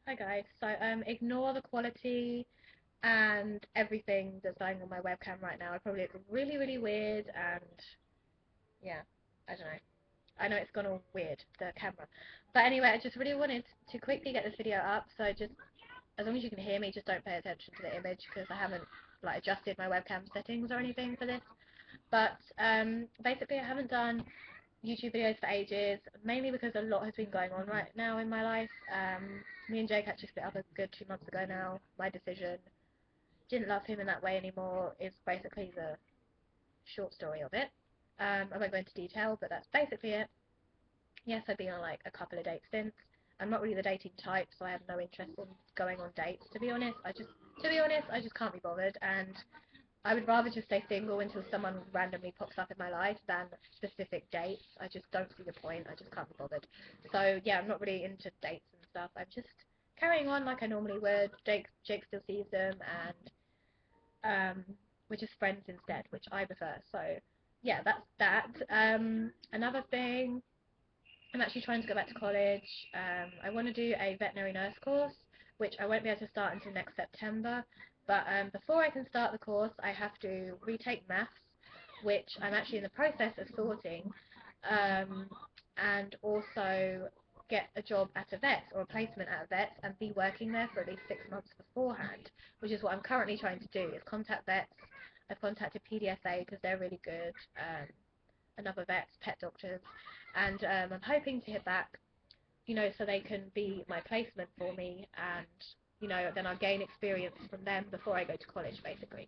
Hi guys. So ignore the quality and everything that's going on my webcam right now. I probably look really, really weird and yeah, I don't know. I know it's gone all weird, the camera. But anyway, I just really wanted to quickly get this video up, so just as long as you can hear me, just don't pay attention to the image because I haven't like adjusted my webcam settings or anything for this. But basically I haven't done YouTube videos for ages, mainly because a lot has been going on right now in my life. Me and Jake actually split up a good 2 months ago now. My decision, didn't love him in that way anymore, is basically the short story of it. I won't go into detail, but that's basically it. Yes, I've been on like a couple of dates since. I'm not really the dating type, so I have no interest in going on dates. To be honest, I just can't be bothered, and I would rather just stay single until someone randomly pops up in my life than specific dates. I just don't see the point. I just can't be bothered. So yeah, I'm not really into dates and stuff. I'm just carrying on like I normally would. Jake still sees them, and we're just friends instead, which I prefer. So yeah, that's that. Another thing, I'm actually trying to go back to college. I want to do a veterinary nurse course, which I won't be able to start until next September. But before I can start the course, I have to retake maths, which I'm actually in the process of sorting, um, and also get a job at a vet or a placement at a vet and be working there for at least 6 months beforehand, which is what I'm currently trying to do, is contact vets. I've contacted PDSA because they're really good. Another vets, pet doctors, and I'm hoping to hit back, so they can be my placement for me, and then I'll gain experience from them before I go to college, basically.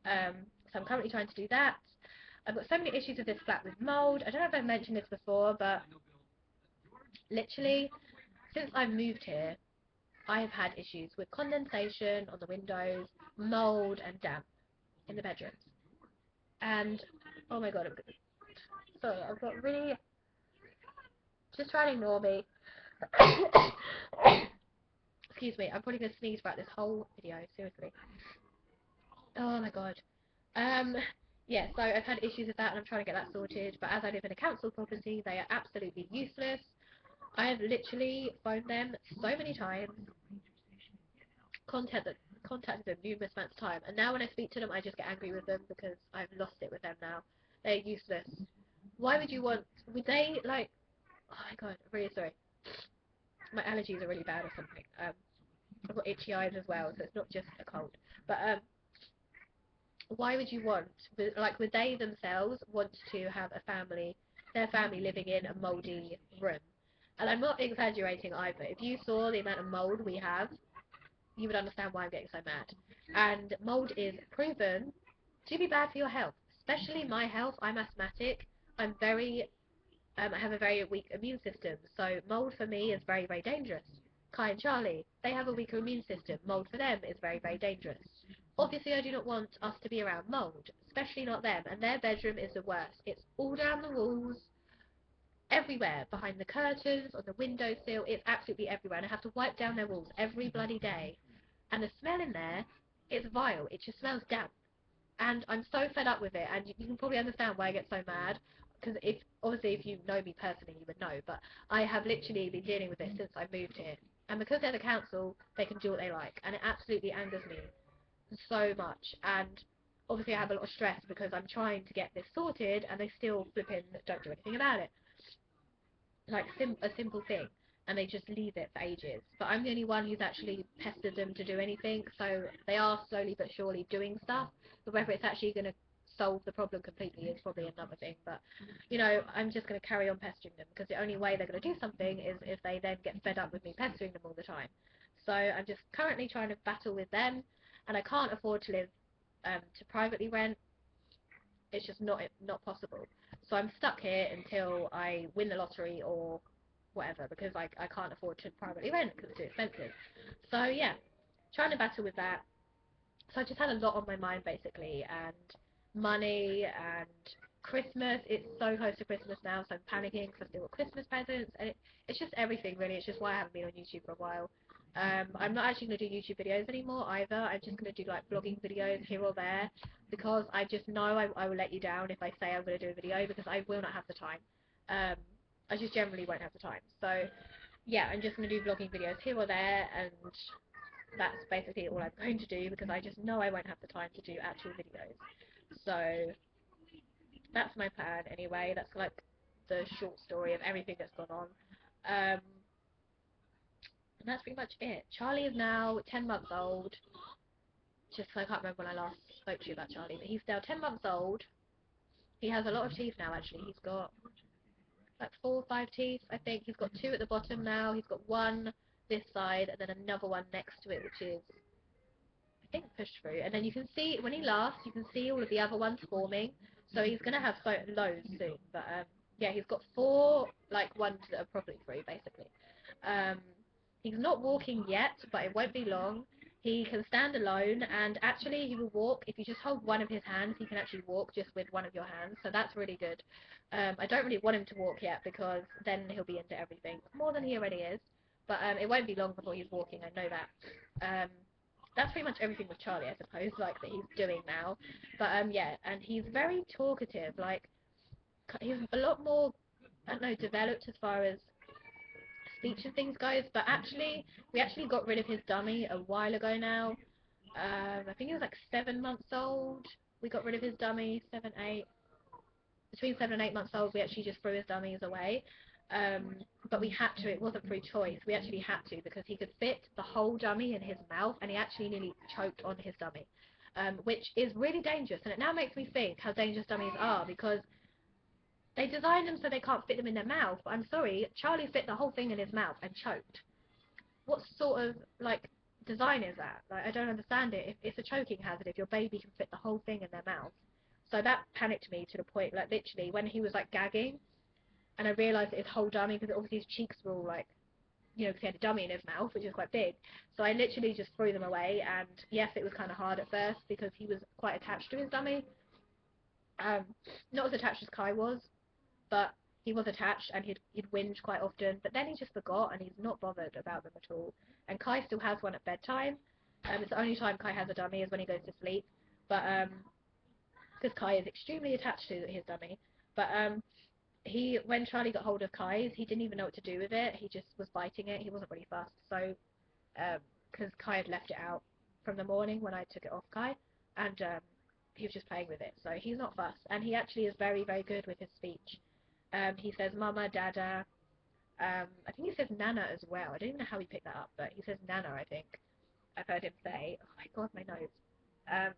Um, so I'm currently trying to do that. I've got so many issues with this flat with mold. I don't know if I've mentioned this before, but literally since I've moved here, I have had issues with condensation on the windows, mold, and damp in the bedrooms. And oh my god, sorry, I've got really, just try to ignore me. Excuse me, I'm probably going to sneeze throughout this whole video, seriously. Oh my god. Um, yeah, so I've had issues with that and I'm trying to get that sorted, but as I live in a council property, they are absolutely useless. I have literally phoned them so many times, contacted them numerous amounts of time, and now when I speak to them, I just get angry with them because I've lost it with them now. They're useless. Why would you want, would they, like, oh my god, I'm really sorry. My allergies are really bad or something. I've got itchy eyes as well, so it's not just a cold. But why would you want, like, would they themselves want to have their family living in a mouldy room? And I'm not exaggerating either. If you saw the amount of mould we have, you would understand why I'm getting so mad. And mould is proven to be bad for your health, especially my health. I'm asthmatic. I have a very weak immune system, so mold for me is very, very dangerous. Kai and Charlie, they have a weaker immune system. Mold for them is very, very dangerous. Obviously, I do not want us to be around mold, especially not them, and their bedroom is the worst. It's all down the walls, everywhere, behind the curtains, on the windowsill, it's absolutely everywhere, and I have to wipe down their walls every bloody day. And the smell in there, it's vile, it just smells damp and I'm so fed up with it. And you can probably understand why I get so mad, because if you know me personally, you would know. But I have literally been dealing with this since I moved here, and because they're the council, they can do what they like, and it absolutely angers me so much. And obviously, I have a lot of stress because I'm trying to get this sorted, and they still flipping don't do anything about it. Like a simple thing, and they just leave it for ages. But I'm the only one who's actually pestered them to do anything, so they are slowly but surely doing stuff. But whether it's actually going to solve the problem completely is probably another thing. But I'm just going to carry on pestering them because the only way they're going to do something is if they then get fed up with me pestering them all the time. So I'm just currently trying to battle with them, and I can't afford to live to privately rent. It's just not possible. So I'm stuck here until I win the lottery or whatever, because I can't afford to privately rent because it's too expensive. So yeah, trying to battle with that. So I just had a lot on my mind basically, and money and Christmas. It's so close to Christmas now, so I'm panicking because I've still got Christmas presents, and it's just everything really. It's just why I haven't been on YouTube for a while. I'm not actually going to do YouTube videos anymore either. I'm just going to do like vlogging videos here or there because I just know I will let you down if I say I'm going to do a video because I will not have the time. Um, I just generally won't have the time. So yeah, I'm just going to do vlogging videos here or there, and that's basically all I'm going to do because I just know I won't have the time to do actual videos. So that's my plan anyway. That's like the short story of everything that's gone on. Um, and that's pretty much it. Charlie is now 10 months old. Just I can't remember when I last spoke to you about Charlie, but he's now 10 months old. He has a lot of teeth now actually. He's got like 4 or 5 teeth, I think. He's got 2 at the bottom now. He's got 1 this side and then another one next to it, which is I think pushed through. And then you can see when he laughs, you can see all of the other ones forming. So he's gonna have loads soon. But yeah, he's got 4 like ones that are properly through basically. Um, he's not walking yet, but it won't be long. He can stand alone, and actually he will walk. If you just hold one of his hands, he can actually walk just with one of your hands, so that's really good. I don't really want him to walk yet because then he'll be into everything, more than he already is. But it won't be long before he's walking, I know that. That's pretty much everything with Charlie, I suppose, like, that he's doing now. But yeah, and he's very talkative, like, he's a lot more, I don't know, developed as far as speech and things goes, but actually, we actually got rid of his dummy a while ago now. I think he was like 7 months old. We got rid of his dummy, 7, 8. Between 7 and 8 months old, we actually just threw his dummies away. Um, but we had to. It wasn't through choice. We actually had to because he could fit the whole dummy in his mouth, and he actually nearly choked on his dummy, which is really dangerous. And it now makes me think how dangerous dummies are because they design them so they can't fit them in their mouth. But I'm sorry, Charlie fit the whole thing in his mouth and choked. What sort of like design is that? Like, I don't understand it. If it's a choking hazard, if your baby can fit the whole thing in their mouth. So that panicked me to the point, like literally, when he was like gagging, and I realised that his whole dummy, because obviously his cheeks were all like, because he had a dummy in his mouth, which is quite big. So I literally just threw them away, and yes, it was kind of hard at first because he was quite attached to his dummy. Um, not as attached as Kai was, but he was attached and he'd whinge quite often. But then he just forgot and he's not bothered about them at all. And Kai still has one at bedtime. It's the only time Kai has a dummy is when he goes to sleep. But because Kai is extremely attached to his dummy. But when Charlie got hold of Kai's, he didn't even know what to do with it. He just was biting it. He wasn't really fussed. So because Kai had left it out from the morning when I took it off Kai, and he was just playing with it. So he's not fussed, and he actually is very, very good with his speech. He says mama, dada. I think he says nana as well. I don't even know how he picked that up, but he says nana, I think. I've heard him say. Oh my god, my nose. Um,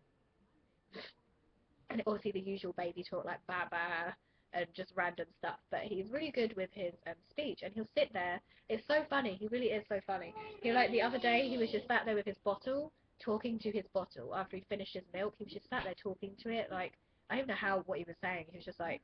and obviously the usual baby talk like baba and just random stuff. But he's really good with his speech, and he'll sit there. It's so funny. He really is so funny. He like the other day he was just sat there with his bottle, talking to his bottle after he finished his milk. He was just sat there talking to it. Like I don't know what he was saying. He was just like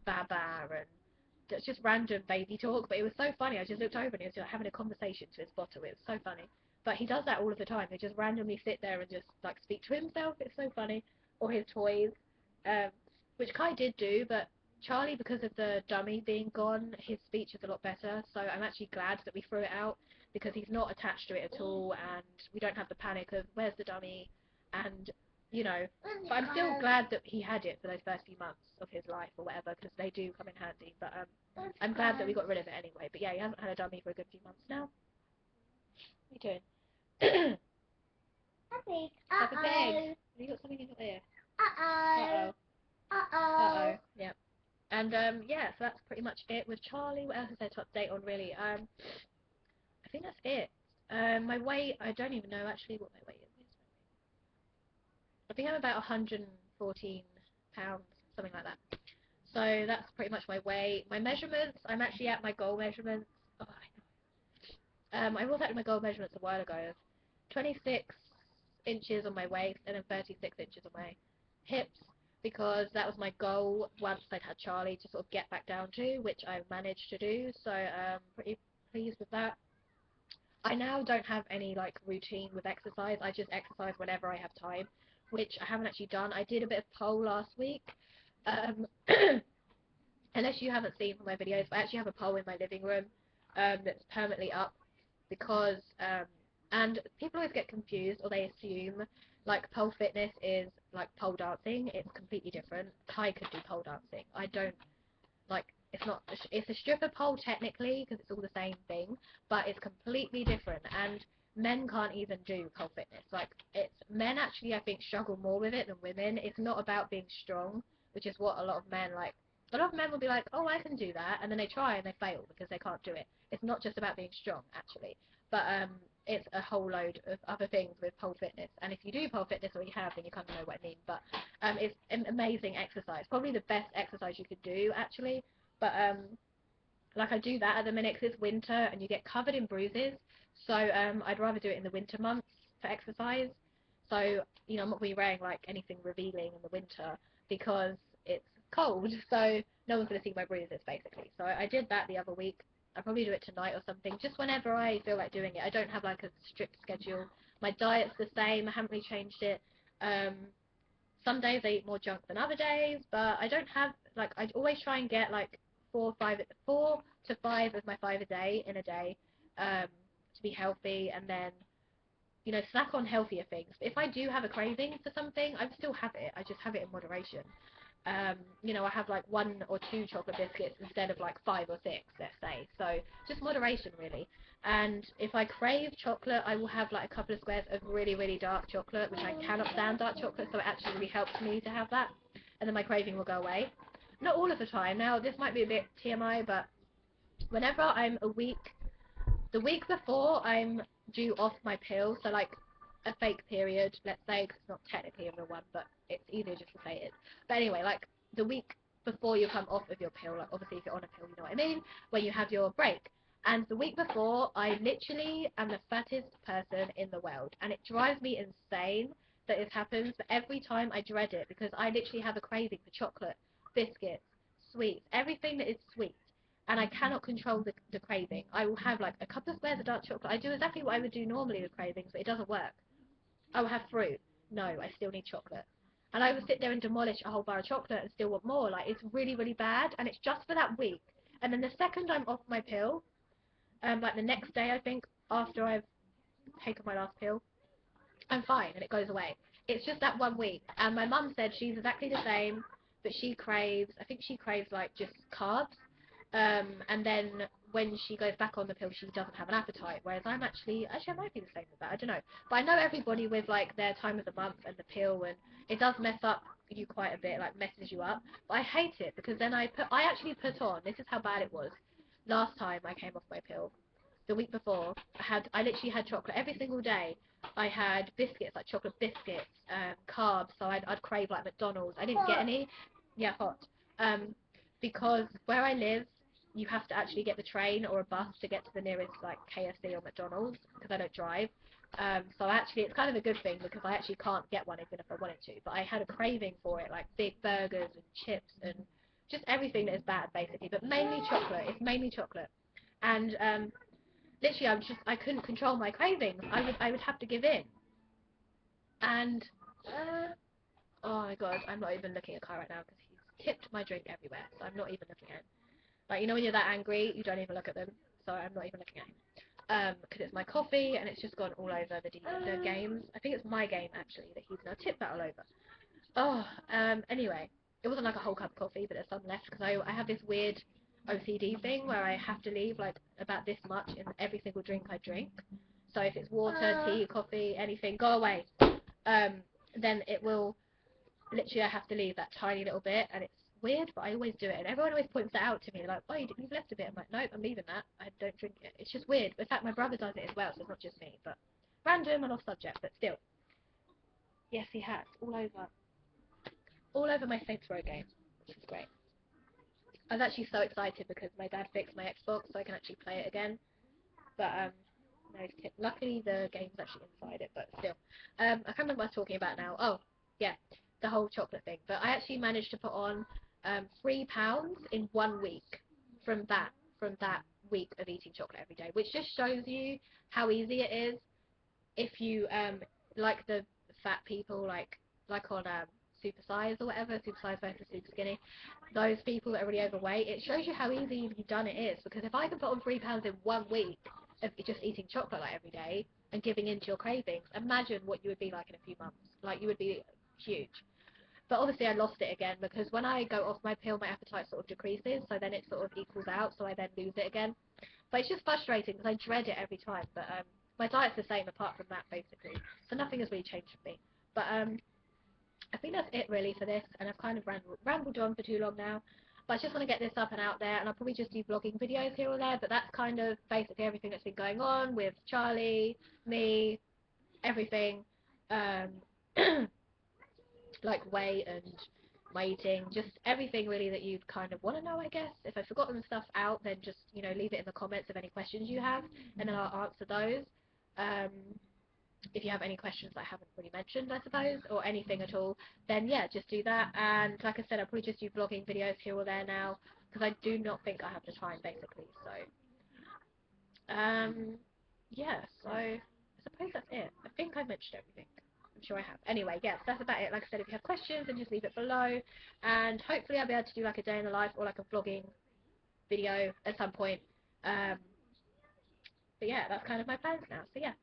baba and just random baby talk, but it was so funny. I just looked over and he was like having a conversation to his bottle. It was so funny. But he does that all of the time. He just randomly sit there and just like speak to himself. It's so funny. Or his toys, um, which Kai did do, but Charlie, because of the dummy being gone, his speech is a lot better. So I'm actually glad that we threw it out because he's not attached to it at all, and we don't have the panic of where's the dummy, and but I'm still glad that he had it for those first few months of his life or whatever, because they do come in handy. But I'm glad that we got rid of it anyway. But yeah, he hasn't had a dummy for a good few months now. What are you doing? Puppy. Like a pig. Uh-oh. Have you got something in your ear? Uh-oh. Uh-oh. Uh-oh. Uh-oh. Yep. And yeah, so that's pretty much it with Charlie. What else is there to update on really? I think that's it. My weight, I don't even know actually what my weight is. I think I'm about 114 pounds, something like that. So that's pretty much my weight. My measurements, I'm actually at my goal measurements. Oh, I know. I was at my goal measurements a while ago of 26 inches on my waist and then 36 inches on my hips, because that was my goal once I'd had Charlie to sort of get back down to, which I managed to do. So pretty pleased with that. I now don't have any like routine with exercise. I just exercise whenever I have time, which I haven't actually done. I did a bit of pole last week. Um, unless you haven't seen from my videos, I actually have a pole in my living room that's permanently up because and people always get confused or they assume like pole fitness is like pole dancing. It's completely different. Kai could do pole dancing. I don't like It's not. It's a stripper pole technically because it's all the same thing, but it's completely different. And men can't even do pole fitness. Like it's men actually I think struggle more with it than women. It's not about being strong, which is what a lot of men like. A lot of men will be like, oh, I can do that, and then they try and they fail because they can't do it. It's not just about being strong actually, but it's a whole load of other things with pole fitness. And if you do pole fitness or you have, then you kind of know what I mean. But it's an amazing exercise, probably the best exercise you could do actually. But like I do that at the minute 'cause it's winter and you get covered in bruises. So I'd rather do it in the winter months for exercise. So I'm not really wearing like anything revealing in the winter because it's cold. So no one's gonna see my bruises basically. So I did that the other week. I'll probably do it tonight or something, just whenever I feel like doing it. I don't have like a strict schedule. My diet's the same. I haven't really changed it. Um, some days I eat more junk than other days, but I don't have like I always try and get like 4 to 5 of my 5 a day in a day, to be healthy, and then snack on healthier things. But if I do have a craving for something, I still have it. I just have it in moderation. I have like 1 or 2 chocolate biscuits instead of like 5 or 6, let's say. So just moderation really. And if I crave chocolate, I will have like a couple of squares of really, really dark chocolate, which I cannot stand dark chocolate, so it actually really helps me to have that. And then my craving will go away. Not all of the time. Now, this might be a bit TMI, but whenever I'm the week before I'm due off my pill, so like a fake period, let's say, because it's not technically a real one, but it's easier just to say it. But anyway, like the week before you come off of your pill, like obviously if you're on a pill, you know what I mean, when you have your break. And the week before, I literally am the fattest person in the world, and it drives me insane that this happens. But every time I dread it because I literally have a craving for chocolate, biscuits, sweets, everything that is sweet, and I cannot control the craving. I will have like a couple of squares of dark chocolate. I do exactly what I would do normally with cravings, but it doesn't work. I will have fruit. No, I still need chocolate. And I will sit there and demolish a whole bar of chocolate and still want more. Like, it's really, really bad, and it's just for that week. And then the second I'm off my pill, like the next day, I think, after I've taken my last pill, I'm fine, and it goes away. It's just that 1 week. And my mum said she's exactly the same, but I think she craves, like, just carbs. And then when she goes back on the pill, she doesn't have an appetite. Whereas actually, I might be the same with that. I don't know. But I know everybody with like their time of the month and the pill, and it does mess up you quite a bit, like messes you up. But I hate it because then I actually put on. This is how bad it was. Last time I came off my pill, the week before, I literally had chocolate every single day. I had biscuits, like chocolate biscuits, carbs. So I'd crave like McDonald's. I didn't get any. Yeah, hot. Um, because where I live, you have to actually get the train or a bus to get to the nearest like KFC or McDonald's because I don't drive. So actually it's kind of a good thing because I actually can't get one even if I wanted to. But I had a craving for it, like big burgers and chips and just everything that is bad basically. But mainly chocolate. It's mainly chocolate. And literally I couldn't control my cravings. I would have to give in. And oh my god, I'm not even looking at Kai right now because he's tipped my drink everywhere. So I'm not even looking at him. Like, when you're that angry, you don't even look at them. So I'm not even looking at him. Because it's my coffee and it's just gone all over the games. I think it's my game, actually, that he's now tipped that all over. Oh, anyway. It wasn't like a whole cup of coffee, but there's some left because I have this weird OCD thing where I have to leave, like, about this much in every single drink I drink. So if it's water, tea, coffee, anything, go away. Then it will literally I have to leave that tiny little bit, and it's weird, but I always do it, and everyone always points that out to me, like, oh, you've left a bit. I'm like, nope, I'm leaving that. I don't drink it. It's just weird. In fact, my brother does it as well, so it's not just me. But random and off subject, but still. Yes, he has all over my Saints Row game, which is great. I was actually so excited because my dad fixed my Xbox, so I can actually play it again. But no, luckily the game's actually inside it, but still. I can't remember what I was talking about now. Oh, yeah, the whole chocolate thing. But I actually managed to put on 3 pounds in 1 week from that week of eating chocolate every day, which just shows you how easy it is if you like the fat people, like on Super Size or whatever, Super Size versus Super Skinny, those people that are really overweight. It shows you how easy you've done it is, because if I can put on 3 pounds in 1 week of just eating chocolate like every day and giving in to your cravings, imagine what you would be like in a few months. Like, you would be huge. But obviously I lost it again because when I go off my pill, my appetite sort of decreases, so then it sort of equals out, so I then lose it again. But it's just frustrating because I dread it every time. But my diet's the same apart from that basically, so nothing has really changed for me. But I think that's it really for this, and I've kind of rambled on for too long now. But I just want to get this up and out there, and I'll probably just do vlogging videos here or there. But that's kind of basically everything that's been going on with Charlie, me, everything. Um, like weight and my eating, just everything really that you'd kind of want to know, I guess. If I've forgotten stuff out, then just, you know, leave it in the comments of any questions you have, and then I'll answer those. Um, if you have any questions that I haven't really mentioned, I suppose, or anything at all, then yeah, just do that. And like I said, I'll probably just do vlogging videos here or there now, because I do not think I have the time, basically. So, yeah, so I suppose that's it. I think I mentioned everything. I'm sure I have. Anyway, yes, that's about it. Like I said, if you have questions, then just leave it below, and hopefully I'll be able to do like a day in the life or like a vlogging video at some point. But yeah, that's kind of my plans now. So yeah,